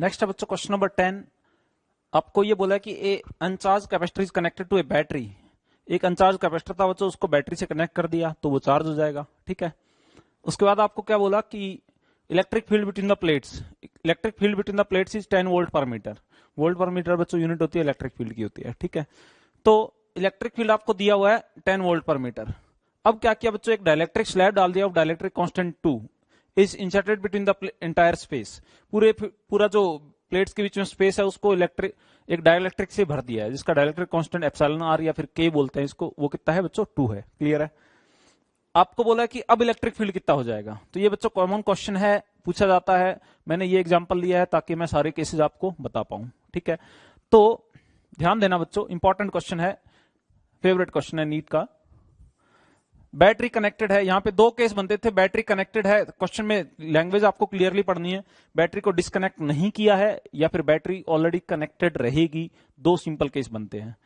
Next है बच्चों question number 10। आपको ये बोला कि a uncharged capacitor is connected to a battery. एक अनचार्ज कैपेसिटर था बच्चों, उसको बैटरी से कनेक्ट कर दिया तो वो चार्ज हो जाएगा। ठीक है, उसके बाद आपको क्या बोला कि electric field between the plates, electric field between the plates is 10 volt पर मीटर। वोल्ट पर मीटर बच्चों यूनिट होती है इलेक्ट्रिक फील्ड की होती है। ठीक है, तो इलेक्ट्रिक फील्ड आपको दिया हुआ है 10 वोल्ट पर मीटर। अब क्या किया बच्चों, एक डाइलेक्ट्रिक स्लैब डाल दिया, dielectric constant 2 is inserted between the entire space. पूरा जो प्लेट्स के बीच में स्पेस है उसको एक डाइलेक्ट्रिक से भर दिया है, जिसका डाइलेक्ट्रिक कांस्टेंट एप्सिलॉन आर या फिर के बोलते हैं इसको। वो कितना है बच्चों, 2 है। क्लियर है। आपको बोला कि अब इलेक्ट्रिक फील्ड कितना हो जाएगा, तो ये बच्चों कॉमन क्वेश्चन है, पूछा जाता है। मैंने ये एग्जांपल लिया है ताकि मैं सारे केसेस आपको बता पाऊं। ठीक है, तो ध्यान देना बच्चों, इंपॉर्टेंट क्वेश्चन है, फेवरेट क्वेश्चन है नीट का। बैटरी कनेक्टेड है, यहां पे 2 केस बनते थे। बैटरी कनेक्टेड है, क्वेश्चन में लैंग्वेज आपको क्लियरली पढ़नी है। बैटरी को डिस्कनेक्ट नहीं किया है या फिर बैटरी ऑलरेडी कनेक्टेड रहेगी, 2 सिंपल केस बनते हैं।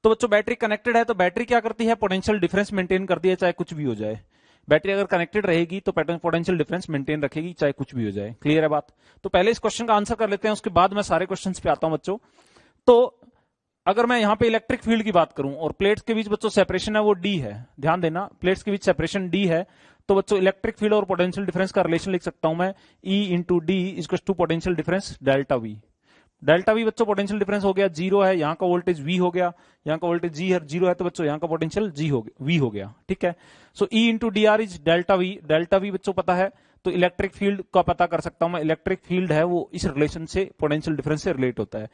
तो बच्चों बैटरी कनेक्टेड है तो बैटरी क्या करती है, पोटेंशियल डिफरेंस मेंटेन करती है, चाहे कुछ भी हो जाए। बैटरी अगर कनेक्टेड रहेगी तो पोटेंशियल डिफरेंस मेंटेन रखेगी, चाहे कुछ भी हो जाए। क्लियर है बात। तो पहले इस क्वेश्चन का आंसर कर लेते हैं, उसके बाद मैं सारे क्वेश्चंस पे आता हूं बच्चों। तो अगर मैं यहां पे इलेक्ट्रिक फील्ड की बात करूं और प्लेट्स के बीच बच्चों सेपरेशन है वो डी है, ध्यान देना, प्लेट्स के बीच सेपरेशन डी है, तो बच्चों इलेक्ट्रिक फील्ड और पोटेंशियल डिफरेंस का रिलेशन लिख सकता हूं मैं, E into D equal to potential difference delta V. Delta V बच्चों पोटेंशियल डिफरेंस हो गया 0 है, यहाँ का वोल्टेज वी हो गया, यहाँ का वोल्टेज जी है 0 है, तो बच्चों यहाँ का पोटेंशियल जी हो गया, वी हो गया। ठीक है, so E into D R is delta V. Delta V बच्चों पता है, तो इलेक्ट्रिक फील्ड का पता कर सकता हूं मैं। इलेक्ट्रिक फील्ड है वो इस रिलेशन से, पोटेंशियल डिफरेंस से रिलेट होता है।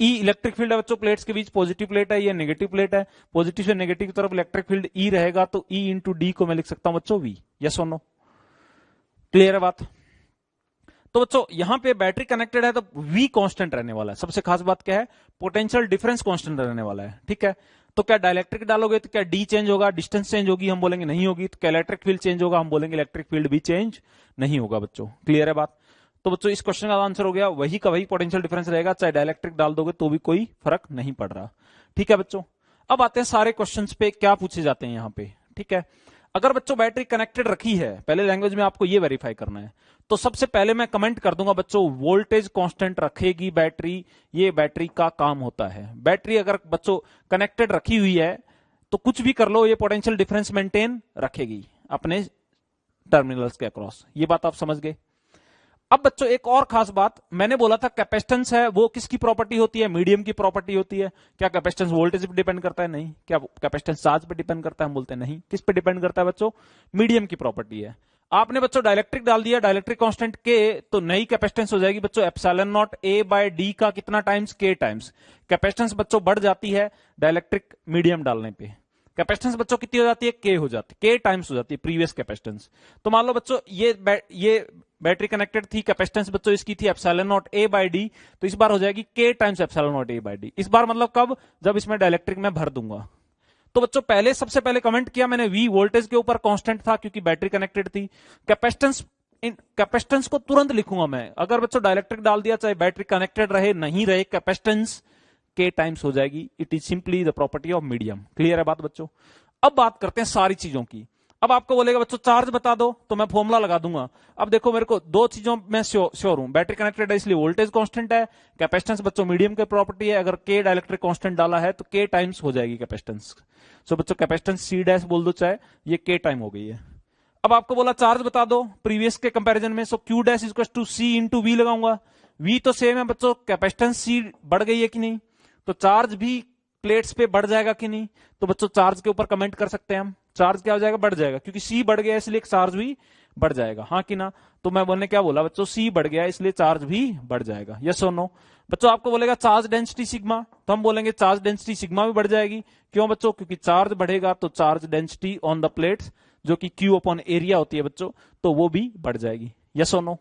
ई इलेक्ट्रिक फील्ड है बच्चों, प्लेट्स के बीच पॉजिटिव प्लेट है, ये नेगेटिव प्लेट है, पॉजिटिव से नेगेटिव की तरफ इलेक्ट्रिक फील्ड ई रहेगा, तो ई इंटू डी को मैं लिख सकता हूं बच्चों वी। यस और नो, क्लियर है बात। तो बच्चों यहां पे बैटरी कनेक्टेड है तो वी कांस्टेंट रहने वाला है। सबसे खास बात क्या है, पोटेंशियल डिफरेंस कांस्टेंट रहने वाला है। ठीक है, तो क्या डाइलेक्ट्रिक डालोगे तो क्या डी चेंज होगा, डिस्टेंस चेंज होगी, हम बोलेंगे नहीं होगी। तो क्या इलेक्ट्रिक फील्ड चेंज होगा, हम बोलेंगे इलेक्ट्रिक फील्ड भी चेंज नहीं होगा बच्चों। क्लियर है बात। तो बच्चों इस क्वेश्चन का आंसर हो गया वही का वही पोटेंशियल डिफरेंस रहेगा, चाहे डाइलेक्ट्रिक डाल दोगे तो भी कोई फर्क नहीं पड़ रहा। ठीक है बच्चों, अब आते हैं सारे क्वेश्चन पे क्या पूछे जाते हैं यहां पे। ठीक है, अगर बच्चों बैटरी कनेक्टेड रखी है, पहले लैंग्वेज में आपको ये वेरीफाई करना है, तो सबसे पहले मैं कमेंट कर दूंगा बच्चों, वोल्टेज कांस्टेंट रखेगी बैटरी, ये बैटरी का काम होता है। बैटरी अगर बच्चों कनेक्टेड रखी हुई है तो कुछ भी कर लो, ये पोटेंशियल डिफरेंस मेंटेन रखेगी अपने टर्मिनल्स के अक्रॉस। ये बात आप समझ गए। अब बच्चों एक और खास बात, मैंने बोला था कैपेसिटेंस है वो किसकी प्रॉपर्टी होती है, मीडियम की प्रॉपर्टी होती है। क्या कैपेसिटेंस वोल्टेज पे डिपेंड करता है, नहीं। क्या कैपेसिटेंस चार्ज पे डिपेंड करता है, हम बोलते हैं नहीं। किस पे डिपेंड करता है बच्चों, मीडियम की प्रॉपर्टी है। आपने बच्चों डाइलेक्ट्रिक डाल दिया, डाइलेक्ट्रिक कांस्टेंट के, तो नई कैपेसिटेंस हो जाएगी बच्चों epsilon naught A by D का कितना टाइम्स, के टाइम्स। कैपेसिटेंस बच्चों बढ़ जाती है डाइलेक्ट्रिक मीडियम डालने पे। कैपेसिटेंस बच्चों कितनी हो जाती है, के हो जाती है, के टाइम्स हो जाती है प्रीवियस कैपेसिटेंस। तो मान लो बच्चों ये बैटरी कनेक्टेड थी, कैपेसिटेंस बच्चों इसकी थी epsilon naught A by D, तो इस बार हो जाएगी K times epsilon naught A by D. इस बार मतलब कब, जब इसमें डाइलेक्ट्रिक में भर दूंगा। तो बच्चों पहले सबसे पहले कमेंट किया मैंने, वी वोल्टेज के ऊपर कांस्टेंट था क्योंकि बैटरी कनेक्टेड थी। कैपेसिटेंस को तुरंत लिखूंगा मैं, अगर बच्चों डाइलेक्ट्रिक डाल दिया चाहे बैटरी कनेक्टेड रहे नहीं रहे, कैपेसिटेंस के टाइम्स हो जाएगी। It is simply the property of medium. Clear है बात बच्चों। अब बात करते हैं सारी चीजों की। अब आपको बोलेगा बच्चों चार्ज बता दो, तो मैं फॉर्मुला लगा दूंगा। अब देखो मेरे को 2 चीजों में श्योर हूं, बैटरी कनेक्टेड है इसलिए वोल्टेज कांस्टेंट है, कैपेसिटेंस बच्चों मीडियम की प्रॉपर्टी है, अगर के डाइलेक्ट्रिक कांस्टेंट डाला है तो के टाइम्स हो जाएगी कैपेसिटेंस। सो बच्चों कैपेसिटेंस सी डैश बोल दो, चाहे ये के टाइम हो गई है। अब आपको बोला चार्ज बता दो प्रीवियस के कंपैरिजन में, so Q dash equal to C into V लगाऊंगा। वी तो सेम है बच्चों, कैपेसिटेंस सी बढ़ गई है कि नहीं, तो चार्ज भी प्लेट्स पे बढ़ जाएगा कि नहीं। तो बच्चों चार्ज के ऊपर कमेंट कर सकते हैं हम, चार्ज क्या हो जाएगा, बढ़ जाएगा, क्योंकि सी बढ़ गया इसलिए चार्ज भी बढ़ जाएगा, हाँ कि ना। तो मैं बोलने क्या बोला बच्चों, सी बढ़ गया इसलिए चार्ज भी बढ़ जाएगा। यस और नो। बच्चों आपको बोलेगा चार्ज डेंसिटी सिग्मा, तो हम बोलेंगे चार्ज डेंसिटी सिग्मा भी बढ़ जाएगी। क्यों बच्चों, क्योंकि चार्ज बढ़ेगा तो charge density on the plates जो कि क्यू अपॉन एरिया होती है बच्चों, तो वो भी बढ़ जाएगी। यस और नो।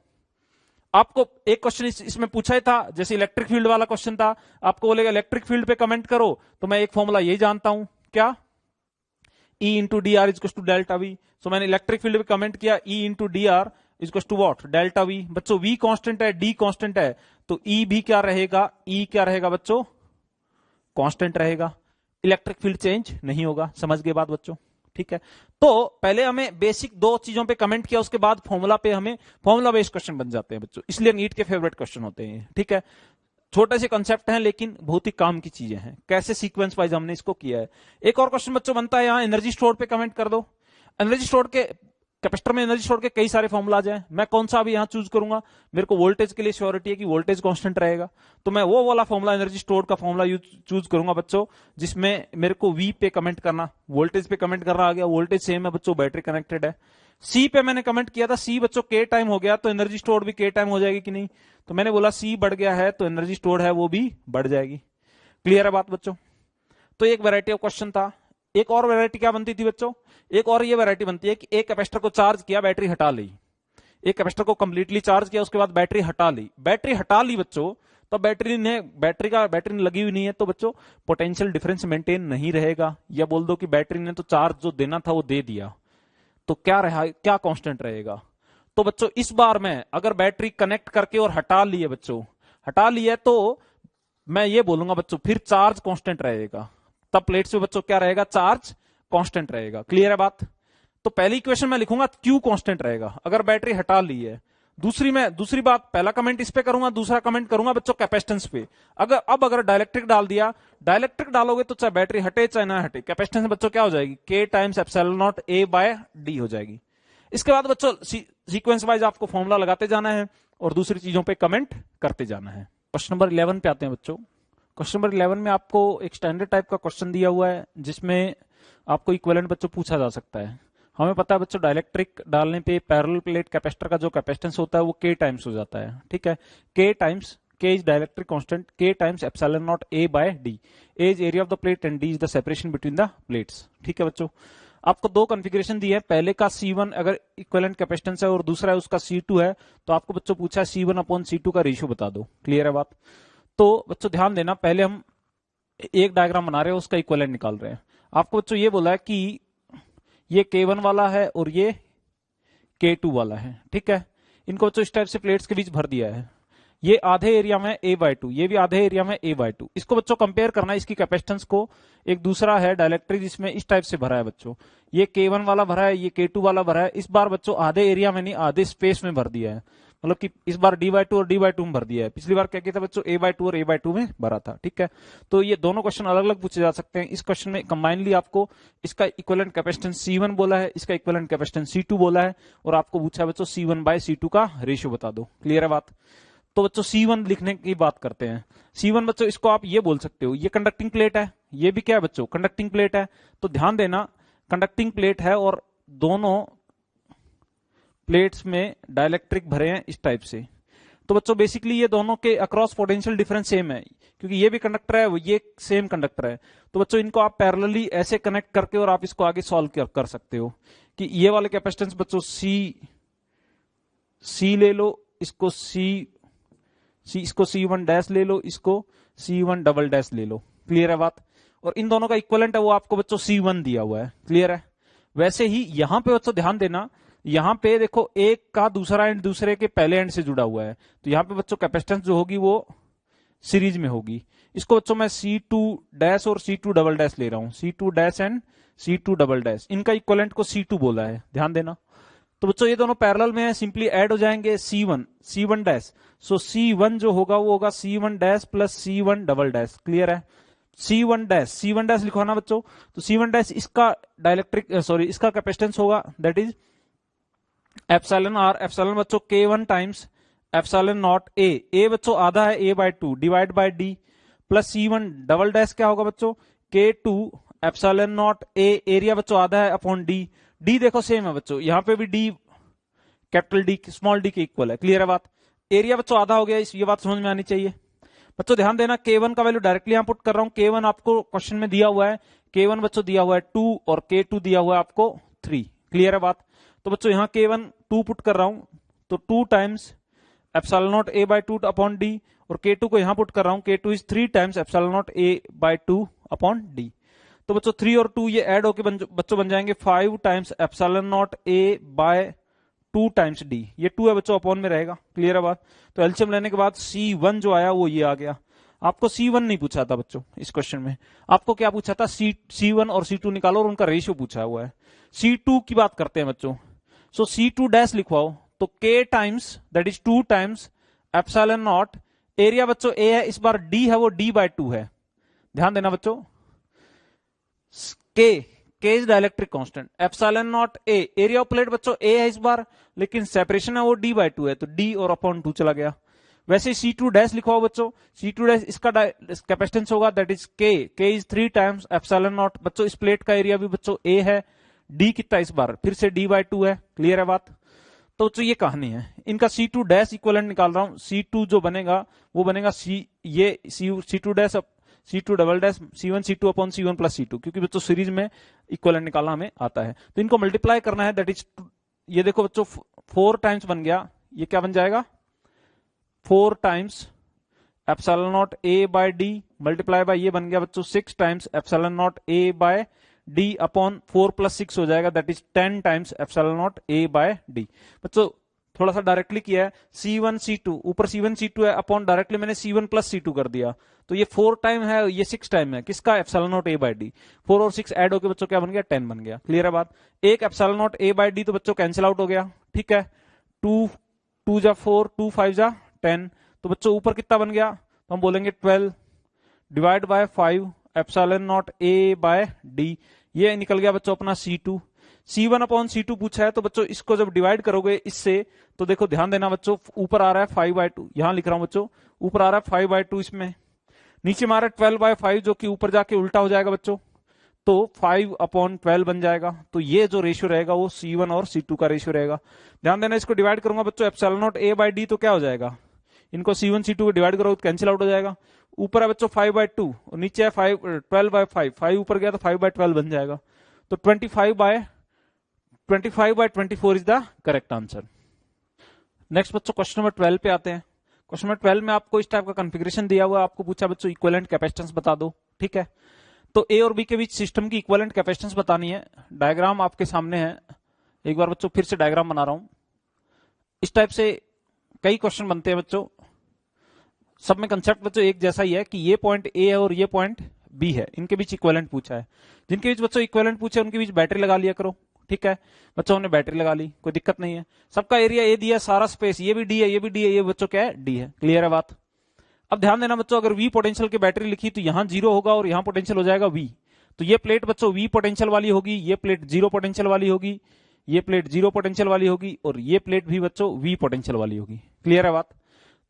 आपको एक क्वेश्चन इसमें पूछा ही था, जैसे इलेक्ट्रिक फील्ड वाला क्वेश्चन था, आपको बोलेगा इलेक्ट्रिक फील्ड पे कमेंट करो, तो मैं एक फॉर्मूला यही जानता हूं, क्या, E into D R is to delta V. So मैंने इलेक्ट्रिक फील्ड पे कमेंट किया, E into D R is to what, delta V. बच्चों वी कांस्टेंट है, डी कांस्टेंट है, तो ई भी क्या रहेगा, ई क्या रहेगा बच्चों, कांस्टेंट रहेगा। इलेक्ट्रिक फील्ड चेंज नहीं होगा। समझ गए बात बच्चों। ठीक है। तो पहले हमें बेसिक 2 चीजों पे कमेंट किया, उसके बाद फॉर्मूला पे हमें फॉर्मूला बेस्ड क्वेश्चन बन जाते हैं बच्चों, इसलिए नीट के फेवरेट क्वेश्चन होते हैं, ठीक है। छोटे से कंसेप्ट हैं लेकिन बहुत ही काम की चीजें हैं, कैसे सीक्वेंस वाइज हमने इसको किया है। एक और क्वेश्चन बच्चों बनता है, यहाँ एनर्जी स्टोर पे कमेंट कर दो। एनर्जी स्टोर के कैपेसिटर में एनर्जी स्टोर के कई सारे फॉर्मूला आ जाए, मैं कौन सा अभी यहाँ चूज करूंगा, मेरे को वोल्टेज के लिए श्योरिटी है कि वोल्टेज कांस्टेंट रहेगा, तो मैं वो वाला फॉर्मूला एनर्जी स्टोर का फॉर्मूला चूज करूंगा बच्चों, जिसमें मेरे को वी पे कमेंट करना, वोल्टेज पे कमेंट करना आ गया, वोल्टेज सेम है बच्चों, बैटरी कनेक्टेड है। सी पे मैंने कमेंट किया था, सी बच्चों के टाइम हो गया तो एनर्जी स्टोर भी के टाइम हो जाएगी कि नहीं, तो मैंने बोला सी बढ़ गया है तो एनर्जी स्टोर है वो भी बढ़ जाएगी। क्लियर है बात बच्चों। तो एक वैरायटी ऑफ क्वेश्चन था। एक और वैरायटी क्या बनती थी बच्चों, एक और ये वैरायटी बनती है कि एक कैपेसिटर को चार्ज किया, बैटरी हटा ली, एक कैपेसिटर को कंप्लीटली चार्ज किया, उसके बाद बैटरी हटा ली, बैटरी हटा ली बच्चों, तो बैटरी लगी हुई नहीं है, तो बच्चों पोटेंशियल डिफरेंस मेंटेन नहीं रहेगा, या बोल दो कि बैटरी ने तो चार्ज जो देना था वो दे दिया, तो क्या रहा, क्या कांस्टेंट रहेगा। तो बच्चों इस बार में अगर बैटरी कनेक्ट करके और हटा ली है बच्चों, हटा ली है, तो मैं ये बोलूंगा बच्चों फिर चार्ज कांस्टेंट रहेगा, तब प्लेट्स पे बच्चों क्या रहेगा, चार्ज कांस्टेंट रहेगा। क्लियर है बात। तो पहली इक्वेशन में लिखूंगा क्यू कांस्टेंट रहेगा अगर बैटरी हटा ली है। दूसरी बात, पहला कमेंट इस पे करूंगा, दूसरा कमेंट करूंगा बच्चों कैपेसिटेंस पे। अगर डाइलेक्ट्रिक डाल दिया, डाइलेक्ट्रिक डालोगे तो चाहे बैटरी हटे चाहे ना हटे, कैपेसिटेंस बच्चों क्या हो जाएगी, K times epsilon naught A by D हो जाएगी। इसके बाद बच्चों सीक्वेंस वाइज आपको फॉर्मूला लगाते जाना है और दूसरी चीजों पे कमेंट करते जाना है। क्वेश्चन नंबर 11 पे आते हैं बच्चों। क्वेश्चन नंबर 11 में आपको एक स्टैंडर्ड टाइप का क्वेश्चन दिया हुआ है, जिसमें आपको इक्विवेलेंट बच्चों पूछा जा सकता है। हमें पता है बच्चों डाइलेक्ट्रिक डालने पे पैरेलल प्लेट कैपेसिटर का जो कैपेसिटेंस होता है वो के टाइम्स हो जाता है, ठीक है। K is dielectric constant, K times epsilon naught A by D, A is area of the plate and D is the separation between the plates, ठीक है बच्चों। आपको 2 कॉन्फ़िगरेशन दी है, पहले का C1 अगर इक्विवेलेंट कैपेसिटेंस है और दूसरा है उसका C2 है, तो आपको बच्चों पूछा C1 अपॉन C2 का रेशियो बता दो। क्लियर है बात। तो बच्चों ध्यान देना, पहले हम एक डायग्राम बना रहे हैं, उसका इक्विवेलेंट निकाल रहे हैं। आपको बच्चों ये बोला है कि ये K1 वाला है और ये K2 वाला है, ठीक है। इनको बच्चों इस टाइप से प्लेट्स के बीच भर दिया है, ये आधे एरिया में A/2, ये भी आधे एरिया में A/2। इसको बच्चों कंपेयर करना है इसकी कैपेसिटेंस को, एक दूसरा है डाइलेक्ट्रिक जिसमें इस टाइप से भरा है बच्चों, ये K1 वाला भरा है, ये K2 वाला भरा है। इस बार बच्चों आधे एरिया में नहीं आधे स्पेस में भर दिया है, मतलब कि इस बार D/2 और D/2 में भर दिया है। पिछली बार क्या किया था बच्चों, A/2 और A/2 में भरा था, ठीक है। तो ये दोनों क्वेश्चन अलग अलग पूछे जा सकते हैं। इस क्वेश्चन में कंबाइनली आपको इसका इक्विवेलेंट कैपेसिटेंस C1 बोला है, इसका इक्विवेलेंट कैपेसिटेंस C2 बोला है, और आपको पूछा है बच्चों C1/C2 का रेशियो बता दो। क्लियर है बात। तो बच्चों C1 लिखने की बात करते हैं। C1 बच्चों इसको आप ये बोल सकते हो, ये कंडक्टिंग प्लेट है, ये भी क्या है बच्चों, कंडक्टिंग प्लेट है। तो ध्यान देना, कंडक्टिंग प्लेट है और दोनों प्लेट्स में डाइलेक्ट्रिक भरे हैं इस टाइप से। तो बच्चों बेसिकली ये दोनों के अक्रॉस पोटेंशियल डिफरेंस सेम है, क्योंकि ये भी कंडक्टर है, ये सेम कंडक्टर है। तो बच्चों इनको आप पैरेलली ऐसे कनेक्ट करके और आप इसको आगे सॉल्व कर सकते हो कि ये वाले कैपेसिटेंस बच्चों C ले लो, इसको इसको C1 डैश ले लो, इसको C1 डबल डैश ले लो। क्लियर है बात। और इन दोनों का इक्विवेलेंट है वो आपको बच्चों C1 दिया हुआ है। क्लियर है। वैसे ही यहां पे बच्चों ध्यान देना, यहां पे देखो एक का दूसरा एंड दूसरे के पहले एंड से जुड़ा हुआ है, तो यहां पे बच्चों कैपेसिटेंस जो होगी वो सीरीज में होगी। इसको बच्चों मैं C2 डैश और C2 डबल डैश ले रहा हूं, C2 dash and C2 double dash, इनका इक्विवेलेंट को C2 बोला है, ध्यान देना। तो बच्चों ये दोनों पैरेलल में है, सिंपली ऐड हो जाएंगे C1 डैश। सो C1 जो होगा वो होगा C1 dash plus C1 double dash. Clear है। C1 डैश लिखवाना बच्चों, तो C1 डैश इसका इसका कैपेसिटेंस होगा, that is epsilon R, epsilon बच्चों K1 times epsilon naught A बच्चों आधा है A/2 divide by D, plus C1 double dash क्या होगा बच्चों, K2 epsilon naught A, area बच्चों आधा है अपॉन D देखो सेम है बच्चों, यहां पे भी D capital D small d के इक्वल है। क्लियर है बात। एरिया बच्चों आधा हो गया, ये बात समझ में आनी चाहिए बच्चों। ध्यान देना, K1 का वैल्यू डायरेक्टली यहां पुट कर रहा हूं, K1 आपको क्वेश्चन में दिया हुआ है, K1 बच्चों दिया हुआ है 2 और K2 दिया हुआ है आपको 3। क्लियर है बात। तो बच्चों यहां K1 2 पुट कर रहा हूं, तो 2 times epsilon not A/2 upon D, और K2 को यहां पुट कर रहा हूं, K2 is 3 times epsilon not A/2 upon D। तो बच्चों 3 और 2 ये ऐड होके बच्चों बन जाएंगे 5 times epsilon not A/2 times D, ये 2 है बच्चों अपॉन में रहेगा। क्लियर है बात। तो एलसीएम लेने के बाद C1 जो आया वो ये आ गया। आपको C1 नहीं पूछा था बच्चों इस क्वेश्चन में, आपको क्या पूछा था, C1 और C2 निकालो और उनका रेशियो पूछा हुआ है। C2 की बात करते हैं बच्चों, सो C2 डैश लिखवाओ, तो K times that is 2 times epsilon not, area बच्चों A है, इस बार D है वो D/2 है, ध्यान देना बच्चों, K is dielectric constant, epsilon naught A, area of plate बच्चों A है इस बार, लेकिन सेपरेशन है वो D/2 है, तो D और अपॉन 2 चला गया। वैसे C2 डैश लिखवाओ बच्चों, C2 डैश इसका कैपेसिटेंस होगा that is K is 3 times epsilon not, बच्चों इस प्लेट का एरिया भी बच्चों A है, D कितना इस बार फिर से D/2 है, क्लियर है बात। तो बच्चों ये कहानी है, इनका C2 डैश इक्विवेलेंट निकाल रहा हूं, C2 जो बनेगा वो बनेगा C2 dash C2 double dash C1 C2 upon C1 plus C2, क्योंकि बच्चों सीरीज में इक्विवेलेंट निकालना हमें आता है, तो इनको मल्टीप्लाई करना है, दैट इज ये देखो बच्चों 4 टाइम्स बन गया, ये क्या बन जाएगा 4 times epsilon not A/D multiply by ये बन गया बच्चों 6 times epsilon not A/D upon 4 plus 6 हो जाएगा, that is 10 times epsilon not A/D। बच्चों थोड़ा सा डायरेक्टली किया है, C1 C2 ऊपर C1 C2 है अपॉन डायरेक्टली मैंने C1 प्लस C2 कर दिया, तो ये 4 टाइम है, ये 6 टाइम है, किसका एप्सिलॉन नॉट A/D, 4 और 6 ऐड होकर बच्चों क्या बन गया 10 बन गया, क्लियर है बात। एक एप्सिलॉन नॉट A/D तो बच्चों कैंसिल आउट हो गया, ठीक है, 2 जा 4 2 5 जा 10, तो बच्चों ऊपर कितना बन गया, तो हम बोलेंगे 12 divide by 5 epsilon not A/D, ये निकल गया बच्चों अपना C2। C1 अपॉन C2 पूछा है, तो बच्चों इसको जब डिवाइड करोगे इससे, तो देखो ध्यान देना बच्चों, ऊपर आ रहा है 5/2, यहां लिख रहा हूं बच्चों, ऊपर आ रहा है 5/2 इसमें, नीचे में आ रहा है 12/5 जो कि ऊपर जाके उल्टा हो जाएगा बच्चों, तो 5/12 बन जाएगा, तो ये जो रेशियो रहेगा वो C1 और C2 का रेशियो रहेगा। ध्यान देना, इसको डिवाइड करूंगा बच्चों एप्सिलॉन नॉट A/D, तो क्या हो जाएगा, इनको C1 C2 को डिवाइड करो तो कैंसिल आउट हो जाएगा, ऊपर है बच्चों 5/2 और नीचे है 12/5, 5 ऊपर गया तो 5/12 बन जाएगा, तो 25/24 is the correct answer. Next बच्चों क्वेश्चन नंबर 12 पे आते हैं। क्वेश्चन नंबर 12 में आपको इस टाइप का कॉन्फ़िगरेशन दिया हुआ है, आपको पूछा बच्चों इक्विवेलेंट कैपेसिटेंस बता दो, ठीक है, तो ए और बी के बीच सिस्टम की इक्विवेलेंट कैपेसिटेंस बतानी है। डायग्राम आपके सामने है, एक बार बच्चों फिर से डायग्राम बना रहा हूं। इस टाइप से कई क्वेश्चन बनते हैं बच्चों, सब में कंसेप्ट बच्चों एक जैसा ही है कि ये पॉइंट ए है और ये पॉइंट बी है, इनके बीच इक्विवेलेंट पूछा है। जिनके बीच बच्चों इक्विवेलेंट पूछे उनके बीच बैटरी लगा लिया करो, ठीक है बच्चों, हमने बैटरी लगा ली, कोई दिक्कत नहीं है। सबका एरिया ए दिया, सारा स्पेस, ये भी डी है, ये भी डी है, ये बच्चों क्या है डी है, क्लियर है बात। अब ध्यान देना बच्चों, अगर वी पोटेंशियल की बैटरी लिखी तो यहां 0 होगा और यहां पोटेंशियल हो जाएगा वी, तो ये प्लेट बच्चों वी पोटेंशियल वाली होगी, ये प्लेट 0 पोटेंशियल वाली होगी, ये प्लेट 0 पोटेंशियल वाली होगी, और ये प्लेट भी बच्चों वी पोटेंशियल वाली होगी, क्लियर है बात।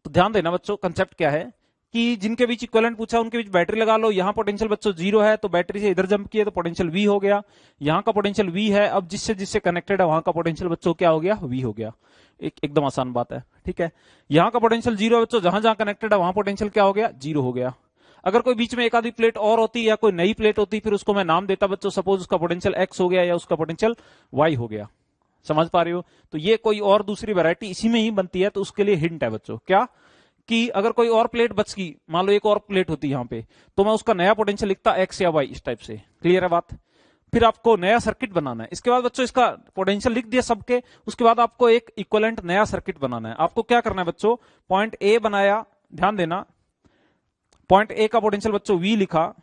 तो ध्यान देना बच्चों, कंसेप्ट क्या है कि जिनके बीच इक्विवेलेंट पूछा उनके बीच बैटरी लगा लो, यहां पोटेंशियल बच्चों 0 है तो बैटरी से इधर जंप किए तो पोटेंशियल V हो गया, यहां का पोटेंशियल V है, अब जिससे जिससे कनेक्टेड है वहां का पोटेंशियल बच्चों क्या हो गया V हो गया, एकदम आसान बात है, ठीक है। यहां का पोटेंशियल 0 है बच्चों, जहां जहां कनेक्टेड है वहां पोटेंशियल क्या हो गया 0 हो गया। अगर कोई बीच में एक आधी प्लेट और होती या कोई नई प्लेट होती, फिर उसको मैं नाम देता बच्चों, सपोज उसका पोटेंशियल X हो गया या उसका पोटेंशियल Y हो गया, समझ पा रहे हो। तो ये कोई और दूसरी वैरायटी इसी में ही बनती है, तो उसके लिए हिंट है बच्चों, क्या कि अगर कोई और प्लेट बच गई, मान लो एक और प्लेट होती यहां पे, तो मैं उसका नया पोटेंशियल लिखता X या Y, इस टाइप से, क्लियर है बात। फिर आपको नया सर्किट बनाना है, इसके बाद बच्चों इसका पोटेंशियल लिख दिया सबके, उसके बाद आपको एक इक्विवेलेंट नया सर्किट बनाना है। आपको क्या करना है बच्चों, पॉइंट ए बनाया, ध्यान देना, पॉइंट ए का पोटेंशियल बच्चों V लिखा,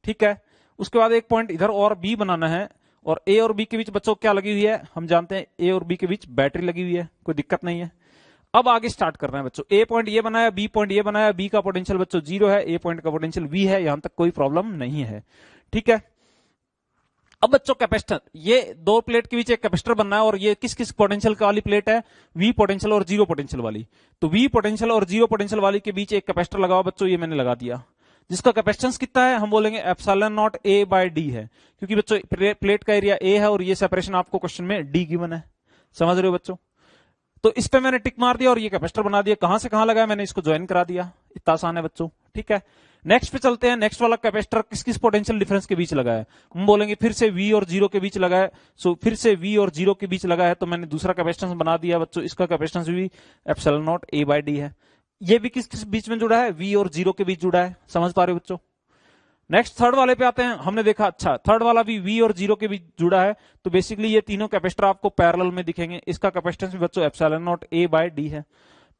ठीक है, उसके बाद एक पॉइंट इधर और B बनाना है, और ए और बी के बीच बच्चों क्या लगी हुई है, हम जानते हैं ए और बी के बीच बैटरी लगी हुई है, कोई दिक्कत नहीं है। अब आगे स्टार्ट करना है बच्चों, ए पॉइंट ये बनाया, बी पॉइंट ये बनाया, बी का पोटेंशियल बच्चों 0 है, ए पॉइंट का पोटेंशियल V है, यहां तक कोई प्रॉब्लम नहीं है, ठीक है। अब बच्चों कैपेसिटर, ये दो प्लेट के बीच एक कैपेसिटर बनना है, और ये किस किस पोटेंशियल वाली प्लेट है, V पोटेंशियल और 0 पोटेंशियल वाली। तो V पोटेंशियल और 0 पोटेंशियल वाली के बीच एक कैपेसिटर लगाओ बच्चों, ये मैंने लगा दिया, जिसका कैपेसिटेंस कितना है, हम बोलेंगे एप्सिलॉन नॉट A/D है, क्योंकि बच्चों प्लेट का एरिया A है और ये सेपरेशन आपको क्वेश्चन में D गिवन है, समझ रहे हो बच्चों। तो इस पे मैंने टिक मार दिया और ये कैपेसिटर बना दिया, कहां से कहां लगाया मैंने इसको ज्वाइन करा दिया, इतना आसान है बच्चों, ठीक है। नेक्स्ट पे चलते हैं, नेक्स्ट वाला कैपेसिटर किस किस पोटेंशियल डिफरेंस के बीच लगा है, हम बोलेंगे फिर से V और 0 के बीच लगा है, सो फिर से V और 0 के बीच लगा है, तो मैंने दूसरा कैपेसिटेंस बना दिया बच्चों, इसका कैपेसिटेंस भी एप्सिलॉन नॉट A/D है। ये भी किस किस बीच में जुड़ा है, V और 0 के बीच जुड़ा है, समझ पा रहे हो बच्चों। नेक्स्ट थर्ड वाले पे आते हैं, हमने देखा अच्छा थर्ड वाला भी V और 0 के बीच जुड़ा है, तो बेसिकली ये तीनों कैपेसिटर आपको पैरेलल में दिखेंगे, इसका कैपेसिटेंस भी बच्चों एप्सिलॉन नॉट A/D है।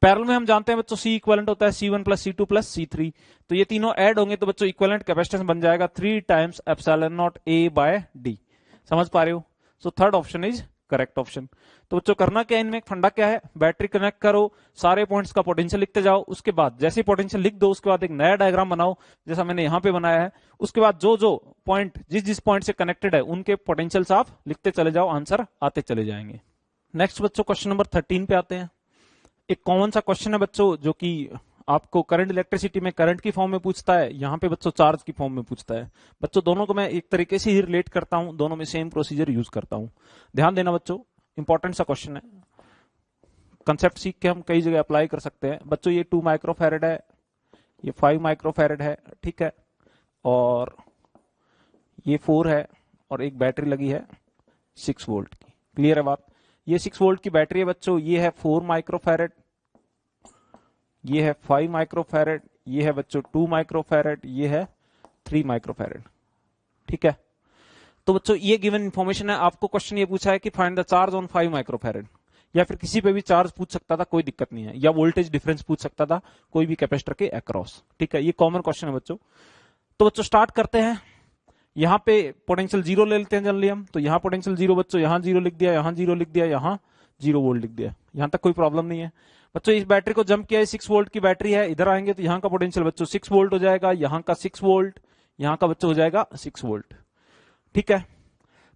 पैरेलल में हम जानते हैं बच्चों C इक्विवेलेंट होता है C1 plus C2 plus C3, तो ये तीनों ऐड होंगे तो बच्चों इक्विवेलेंट कैपेसिटेंस बन जाएगा 3 times epsilon naught A by D। समझ पा रहे हो? So third option is correct option. तो बच्चों करना क्या है इनमें, फंडा क्या है, बैटरी कनेक्ट करो, सारे पॉइंट्स का पोटेंशियल लिखते जाओ, उसके बाद जैसे पोटेंशियल लिख दो उसके बाद एक नया डायग्राम बनाओ जैसा मैंने यहाँ पे बनाया है, उसके बाद जो जो पॉइंट जिस पॉइंट से कनेक्टेड है उनके पोटेंशियल आप लिखते चले जाओ, आंसर आते चले जाएंगे। नेक्स्ट बच्चों क्वेश्चन नंबर 13 पे आते हैं। एक कॉमन सा क्वेश्चन है बच्चों जो कि आपको करंट इलेक्ट्रिसिटी में करंट की फॉर्म में पूछता है, यहाँ पे बच्चों चार्ज की फॉर्म में पूछता है। बच्चों दोनों को मैं एक तरीके से ही रिलेट करता हूं, दोनों में सेम प्रोसीजर यूज करता हूं। ध्यान देना बच्चों, इंपॉर्टेंट सा क्वेश्चन है, कंसेप्ट सीख के हम कई जगह अप्लाई कर सकते हैं। बच्चों ये 2 माइक्रोफैरेड है, ये 5 माइक्रोफैरेड है, ठीक है, और ये 4 है और एक बैटरी लगी है 6 वोल्ट की। क्लियर है बात? ये 6 वोल्ट की बैटरी है बच्चों, ये है 4 माइक्रोफैरेड, ये है 5 माइक्रोफैरेड, ये है बच्चों 2 माइक्रोफैरेड, ये है 3 माइक्रोफैरेड, ठीक है। तो बच्चों ये गिवन इंफॉर्मेशन है, आपको क्वेश्चन ये पूछा है कि find the charge on 5 microfarad, या फिर किसी पे भी चार्ज पूछ सकता था, कोई दिक्कत नहीं है, या वोल्टेज डिफरेंस पूछ सकता था कोई भी कैपेसिटर के अक्रॉस, ठीक है। ये कॉमन क्वेश्चन है बच्चों। तो बच्चों स्टार्ट करते हैं। यहाँ पे पोटेंशियल 0 ले लेते हैं जनरली हम, तो यहाँ पोटेंशियल 0 बच्चों, यहाँ 0 लिख दिया, यहाँ 0 लिख दिया, यहाँ 0 वोल्ट लिख दिया, यहाँ तक कोई प्रॉब्लम नहीं है बच्चों। इस बैटरी को जंप किया है, 6 वोल्ट की बैटरी है, इधर आएंगे तो यहाँ का पोटेंशियल बच्चों 6 वोल्ट हो जाएगा, यहाँ का 6 वोल्ट, यहाँ का बच्चों हो जाएगा 6 वोल्ट, ठीक है।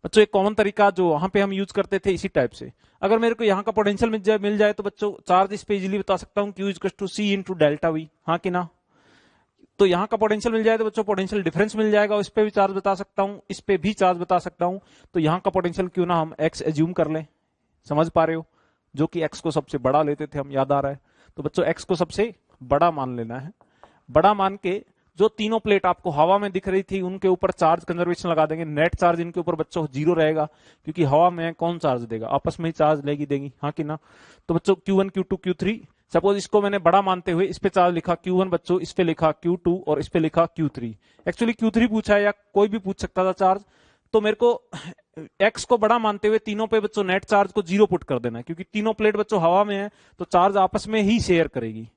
बच्चों एक कॉमन तरीका जो वहां पे हम यूज करते थे इसी टाइप से, अगर मेरे को यहाँ का पोटेंशियल मिल जाए तो बच्चों चार्ज इस पे इजीली बता सकता हूँ, Q equals to C into delta V, हाँ कि ना। तो यहाँ का पोटेंशियल मिल जाए तो बच्चों पोटेंशियल डिफरेंस मिल जाएगा, इस पे भी चार्ज बता सकता हूँ, इस पे भी चार्ज बता सकता हूँ। तो यहाँ का पोटेंशियल क्यों ना हम x एज्यूम कर लें, समझ पा रहे हो, जो कि x को सबसे बड़ा लेते थे हम, याद आ रहा है। तो बच्चों x को सबसे बड़ा मान लेना है, बड़ा मान के जो तीनों प्लेट आपको हवा में दिख रही थी उनके ऊपर चार्ज कंजर्वेशन लगा देंगे। नेट चार्ज इनके ऊपर बच्चों 0 रहेगा, क्योंकि हवा में कौन चार्ज देगा, आपस में ही चार्ज लेगी देगी, हाँ कि ना। तो बच्चों Q1 Q2 Q3, सपोज इसको मैंने बड़ा मानते हुए इस पे चार्ज लिखा Q1 बच्चों, इस पे लिखा Q2 और इस पे लिखा Q3। एक्चुअली Q3 पूछा है या कोई भी पूछ सकता था चार्ज, तो मेरे को x को बड़ा मानते हुए तीनों पे बच्चों नेट चार्ज को 0 पुट कर देना है, क्योंकि तीनों प्लेट बच्चों हवा में है तो चार्ज आपस में ही शेयर करेगी,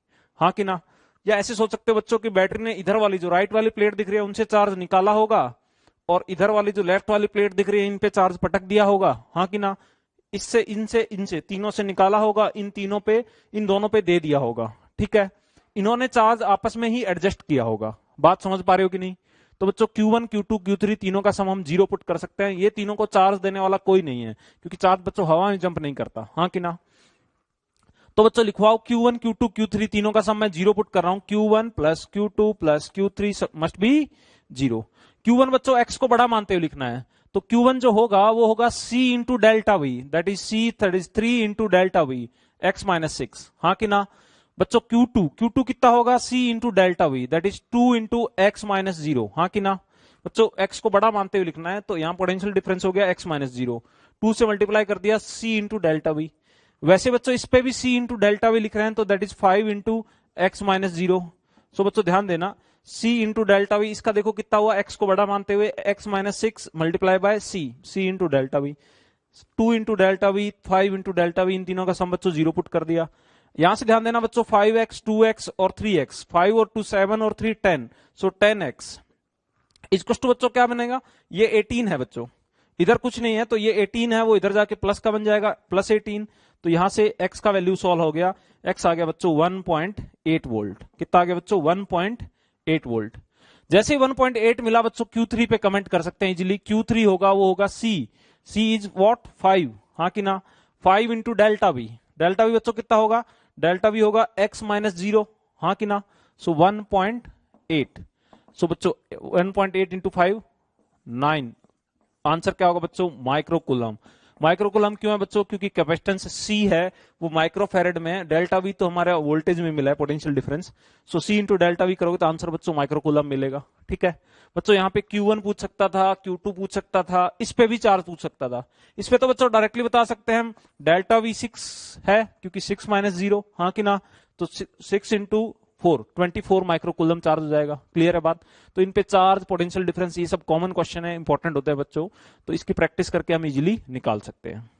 हाँ कि ना। या ऐसे सोच सकते हो बच्चों की बैटरी ने इधर वाली जो राइट वाली प्लेट दिख रही है उनसे चार्ज निकाला होगा, और इधर वाली जो लेफ्ट वाली प्लेट दिख रही है इन पे चार्ज पटक दिया होगा, हाँ कि ना। इससे इनसे तीनों से निकाला होगा, इन तीनों पे इन दोनों पे दे दिया होगा, ठीक है। इन्होंने चार्ज आपस में ही एडजस्ट किया होगा, बात समझ पा रहे हो कि नहीं। तो बच्चों Q1 Q2 Q3 तीनों का सम हम 0 पुट कर सकते हैं, ये तीनों को चार्ज देने वाला कोई नहीं है, क्योंकि चार्ज बच्चों हवा में जंप नहीं करता, हाँ कि ना। तो बच्चों लिखवाओ Q1 Q2 Q3 तीनों का सम मैं 0 पुट कर रहा हूं, Q1 plus Q2 plus Q3 must be 0। Q1 बच्चों x को बड़ा मानते हुए लिखना है, तो Q1 जो होगा वो होगा C into delta we, that is C, that is 3 into delta we x minus 6, हाँ कि ना। बच्चों Q2 कितना होगा, C into delta we, that is 2 into x minus 0, हाँ कि ना। बच्चों x को बड़ा मानते हुए लिखना है, तो यहाँ पोटेंशियल डिफरेंस हो गया x माइनस 0, 2 से मल्टीप्लाई कर दिया C इंटू डेल्टा वी। वैसे बच्चों इस पे भी C इंटू डेल्टा वी लिख रहे हैं, तो that is 5 into x minus 0। सो बच्चों ध्यान देना, C इंटू डेल्टा वी, इसका देखो कितना हुआ, x को बड़ा मानते हुए x minus 6 multiply by C into delta V, 2 into delta V, 5 into delta V, इन तीनों का सम बच्चों 0 पुट कर दिया। यहां से ध्यान देना बच्चों, 5x 2x और 3x, 5 और 2 7 और 3 10, सो 10x इसको टू बच्चों क्या बनेगा, ये 18 है बच्चों, इधर कुछ नहीं है तो ये 18 है, वो इधर जाके प्लस का बन जाएगा, प्लस 18। तो यहां से x का वैल्यू सॉल्व हो गया, x आ गया बच्चों 1.8 वोल्ट। कितना आ गया बच्चों, 1.8 वोल्ट। जैसे 1.8 मिला बच्चों Q3 पे कमेंट कर सकते हैं इजीली, Q3 होगा वो होगा C इज व्हाट 5, हाँ कि ना। 5 into delta V, delta V बच्चों कितना होगा, डेल्टा वी होगा x माइनस 0, हाँ कि ना। सो 1.8, सो बच्चों 1.8 इंटू 5 9, आंसर क्या होगा बच्चों, माइक्रोकूलम। माइक्रोकूलम क्यों है बच्चों, क्योंकि कैपेसिटेंस C है वो माइक्रोफैरेड में है, डेल्टा वी तो हमारा वोल्टेज में मिला है potential difference, so C into delta we करोगे तो आंसर बच्चों माइक्रोकूलम मिलेगा, ठीक है। बच्चों यहाँ पे Q1 पूछ सकता था, Q2 पूछ सकता था, इस पे भी चार्ज पूछ सकता था, इस पे तो बच्चों डायरेक्टली बता सकते हैं हम, डेल्टा वी 6 है क्योंकि 6 माइनस 0, हाँ कि ना। तो 6 इंटू 4 24 माइक्रोकूलम चार्ज हो जाएगा, क्लियर है बात। तो इन पे चार्ज, पोटेंशियल डिफरेंस, ये सब कॉमन क्वेश्चन है, इंपॉर्टेंट होता है बच्चों, तो इसकी प्रैक्टिस करके हम इजीली निकाल सकते हैं।